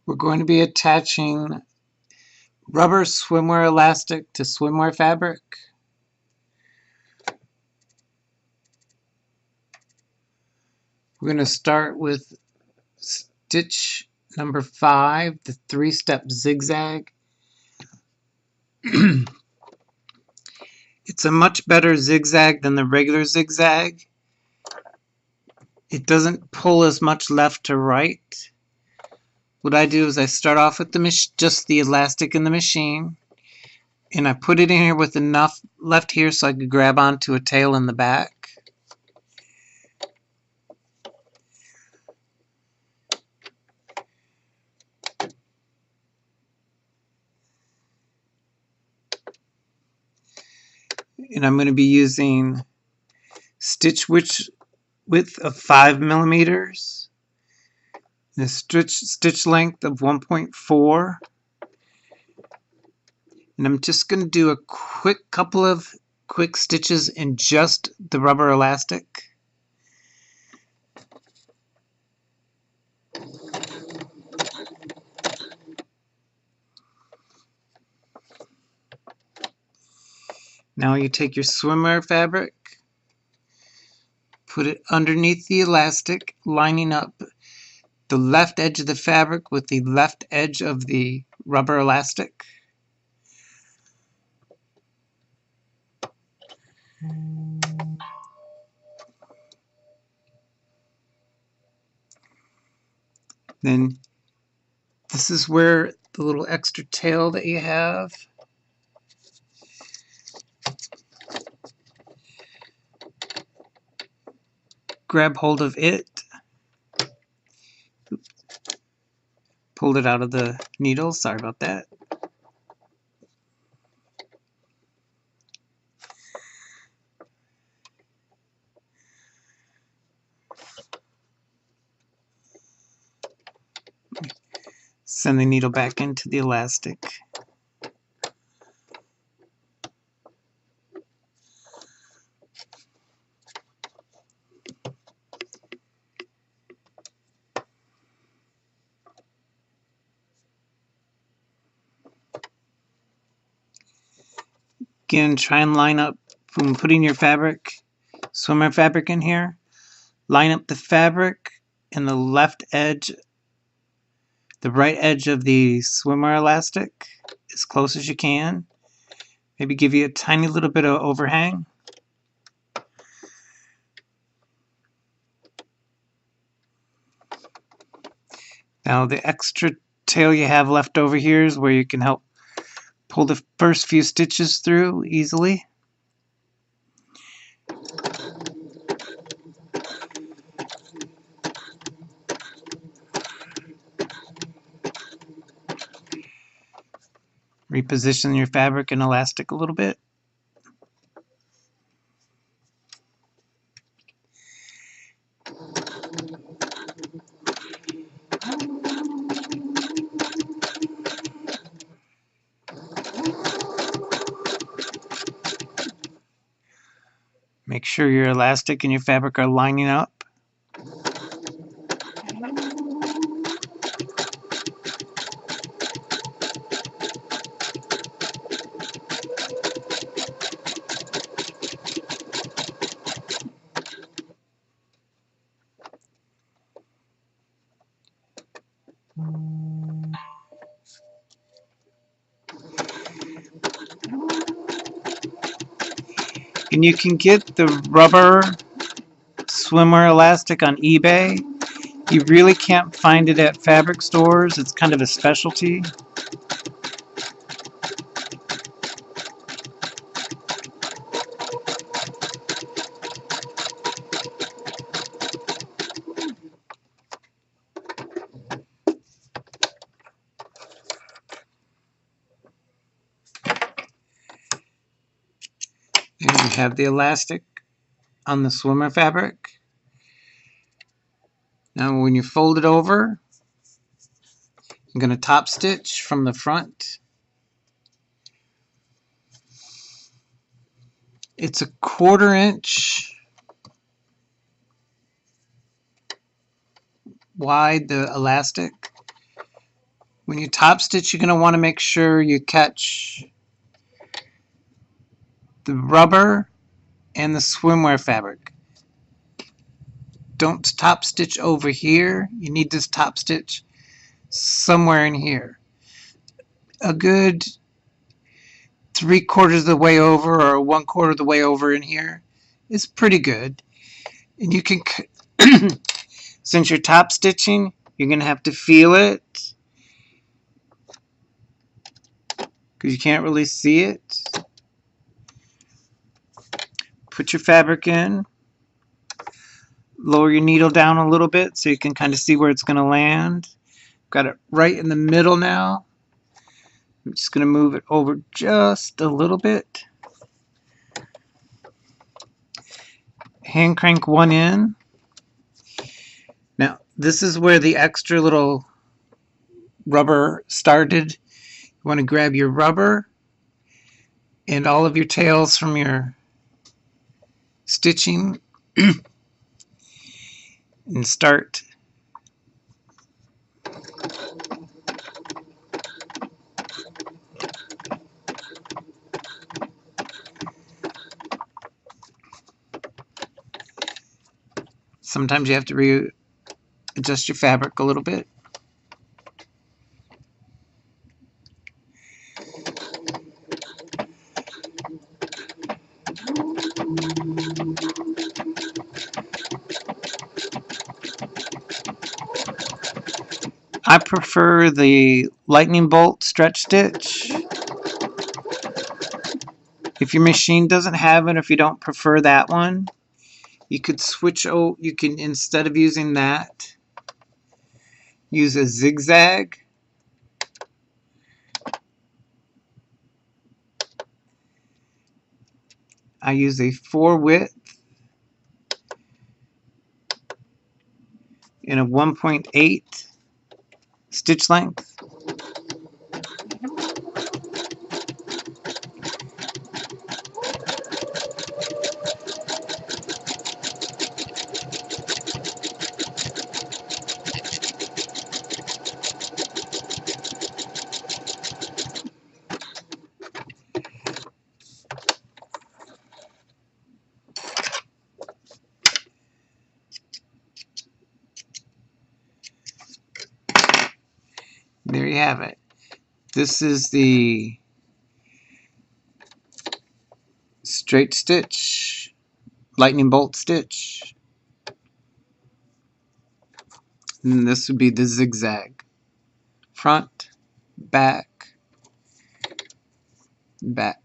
We're going to be attaching rubber swimwear elastic to swimwear fabric. We're going to start with stitch number 5, the 3-step zigzag. It's a much better zigzag than the regular zigzag. It doesn't pull as much left to right. What I do is I start off with just the elastic in the machine, and I put it in here with enough left here so I could grab onto a tail in the back. And I'm going to be using stitch width of 5 millimeters, and a stitch length of 1.4. And I'm just going to do a couple of quick stitches in just the rubber elastic. Now you take your swimwear fabric, put it underneath the elastic, lining up the left edge of the fabric with the left edge of the rubber elastic. Then this is where the little extra tail that you have, grab hold of it, pulled it out of the needle, sorry about that. Send the needle back into the elastic. Again, try and line up from putting your swimwear fabric in here. Line up the fabric and the right edge of the swimwear elastic as close as you can. Maybe give you a tiny little bit of overhang. Now the extra tail you have left over here is where you can help pull the first few stitches through easily. Reposition your fabric and elastic a little bit. Make sure your elastic and your fabric are lining up. And you can get the rubber swimwear elastic on eBay. You really can't find it at fabric stores. It's kind of a specialty. And you have the elastic on the swimmer fabric. Now when you fold it over, I'm going to top stitch from the front. It's a 1/4 inch wide, the elastic. When you top stitch, you're going to want to make sure you catch the rubber and the swimwear fabric. Don't top stitch over here. You need to top stitch somewhere in here. A good 3/4 of the way over or 1/4 of the way over in here is pretty good. And you can, since you're top stitching, you're going to have to feel it because you can't really see it. Put your fabric in. Lower your needle down a little bit so you can kind of see where it's going to land. Got it right in the middle now. I'm just going to move it over just a little bit. Hand crank one in. Now, this is where the extra little rubber started. You want to grab your rubber and all of your tails from your stitching and start sometimes you have to readjust your fabric a little bit. I prefer the lightning bolt stretch stitch. If your machine doesn't have it, if you don't prefer that one, you could switch. You can, instead of using that, use a zigzag. I use a 4 width and a 1.8 stitch length. There you have it. This is the straight stitch, lightning bolt stitch. And this would be the zigzag. Front, back, back.